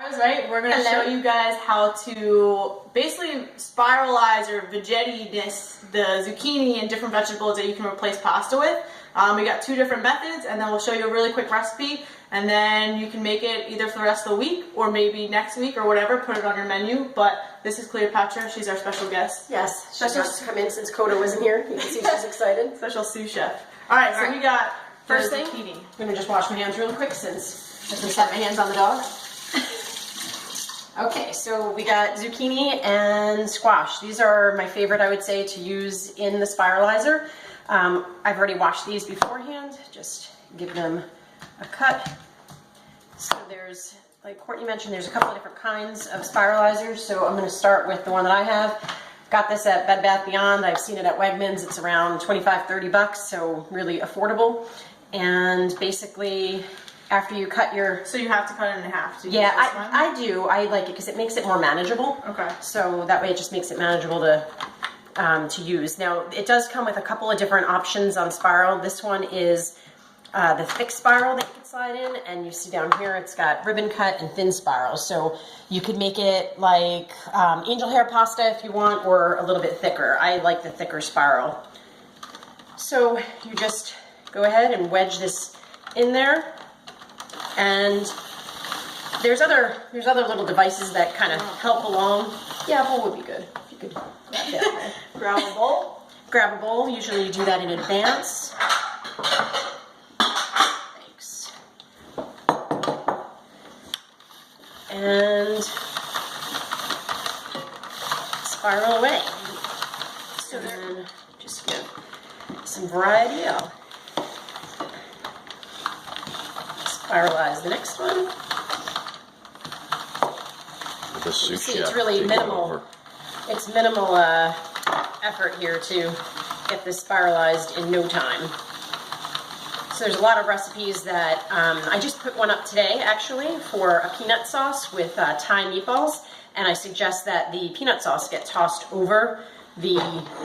Right, we're going to show you guys how to basically spiralize or veggetti-ness the zucchini and different vegetables that you can replace pasta with. We got two different methods, and then we'll show you a really quick recipe, and then you can make it either for the rest of the week or maybe next week or whatever, put it on your menu. But this is Cleopatra, she's our special guest. Yes, she's just come in since Coda wasn't here. You can see she's excited. Special sous chef. Alright, so we got first thing, zucchini. I'm going to just wash my hands real quick since I just had my hands on the dog. Okay, so we got zucchini and squash. These are my favorite, I would say, to use in the spiralizer. I've already washed these beforehand. Just give them a cut. So there's, like Courtney mentioned, there's a couple of different kinds of spiralizers. So I'm going to start with the one that I have. Got this at Bed Bath Beyond. I've seen it at Wegmans. It's around 25-30 bucks, so really affordable. And basically, after you cut your... So you have to cut it in half to use yeah, this one? I do. I like it because it makes it more manageable. Okay. So that way it just makes it manageable to use. Now, it does come with a couple of different options on spiral. This one is the thick spiral that you can slide in, and you see down here it's got ribbon cut and thin spiral. So you could make it like angel hair pasta if you want, or a little bit thicker. I like the thicker spiral. So you just go ahead and wedge this in there. And there's other little devices that kind of help along. Yeah, a bowl would be good. You could grab that. Grab a bowl. Grab a bowl. Usually you do that in advance. Thanks. And spiral away. So then just give some variety out. Spiralize the next one. The sous chef. It's really minimal. It's minimal effort here to get this spiralized in no time. So there's a lot of recipes that I just put one up today actually for a peanut sauce with Thai meatballs, and I suggest that the peanut sauce get tossed over the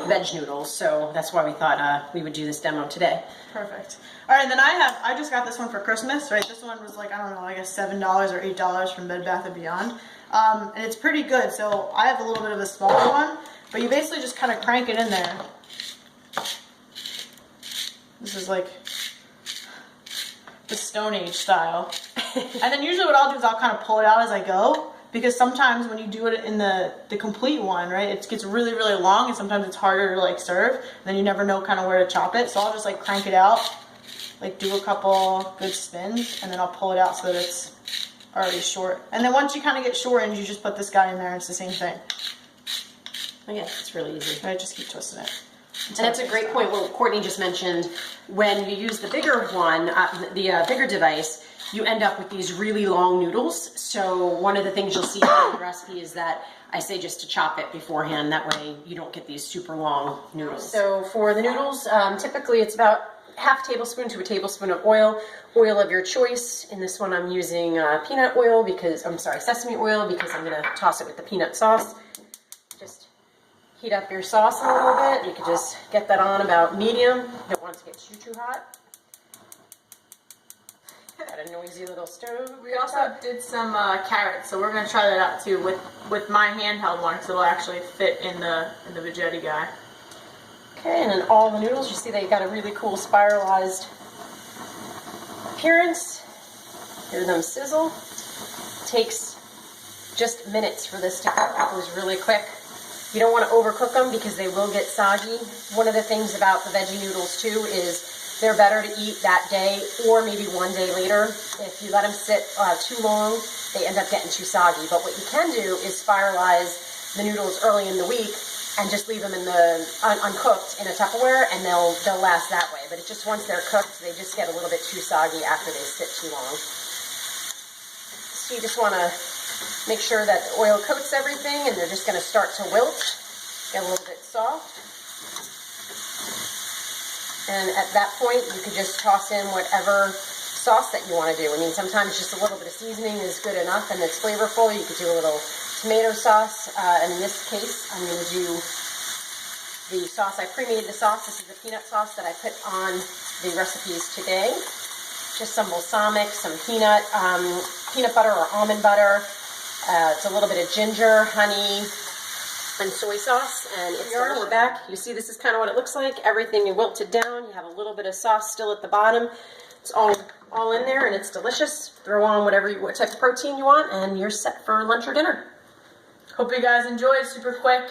veg noodles, so that's why we thought we would do this demo today. Perfect. All right, then I just got this one for Christmas, right? This one was like, I don't know, I guess $7 or $8 from Bed Bath & Beyond. And it's pretty good, so I have a little bit of a smaller one, but you basically just kind of crank it in there. This is like the Stone Age style. And then usually what I'll do is I'll kind of pull it out as I go, because sometimes when you do it in the complete one, right, it gets really, really long, and sometimes it's harder to like serve, and then you never know kind of where to chop it. So I'll just like crank it out, like do a couple good spins, and then I'll pull it out so that it's already short. And then once you kind of get shortened, you just put this guy in there, and it's the same thing. Yeah, it's really easy. Right, just keep twisting it. And that's a great point. What Courtney just mentioned, when you use the bigger one, the bigger device, you end up with these really long noodles. So one of the things you'll see in the recipe is that I say just to chop it beforehand. That way you don't get these super long noodles. So for the noodles, typically it's about half tablespoon to a tablespoon of oil of your choice. In this one I'm using peanut oil sesame oil, because I'm going to toss it with the peanut sauce. Just heat up your sauce a little bit. You can just get that on about medium. You don't want it to get too hot. Got a noisy little stove. We also did some carrots, so we're going to try that out too with my handheld one, so it'll actually fit in the veggetti guy. Okay, and then all the noodles, you see they got a really cool spiralized appearance. Hear them sizzle. Takes just minutes for this to cook. It goes really quick. You don't want to overcook them because they will get soggy. One of the things about the veggie noodles too is they're better to eat that day or maybe one day later. If you let them sit too long, they end up getting too soggy. But what you can do is spiralize the noodles early in the week and just leave them in the uncooked in a Tupperware, and they'll last that way. But it's just once they're cooked, they just get a little bit too soggy after they sit too long. So you just want to make sure that the oil coats everything, and they're just going to start to wilt, get a little bit soft. And at that point, you could just toss in whatever sauce that you want to do. I mean, sometimes just a little bit of seasoning is good enough and it's flavorful. You could do a little tomato sauce. And in this case, I'm going to do the sauce. I pre-made the sauce. This is the peanut sauce that I put on the recipes today. Just some balsamic, some peanut butter or almond butter, It's a little bit of ginger, honey, and soy sauce, and it's delicious. We're back. You see, this is kind of what it looks like. Everything wilted down. You have a little bit of sauce still at the bottom. It's all in there, and it's delicious. Throw on what type of protein you want, and you're set for lunch or dinner. Hope you guys enjoyed. Super quick.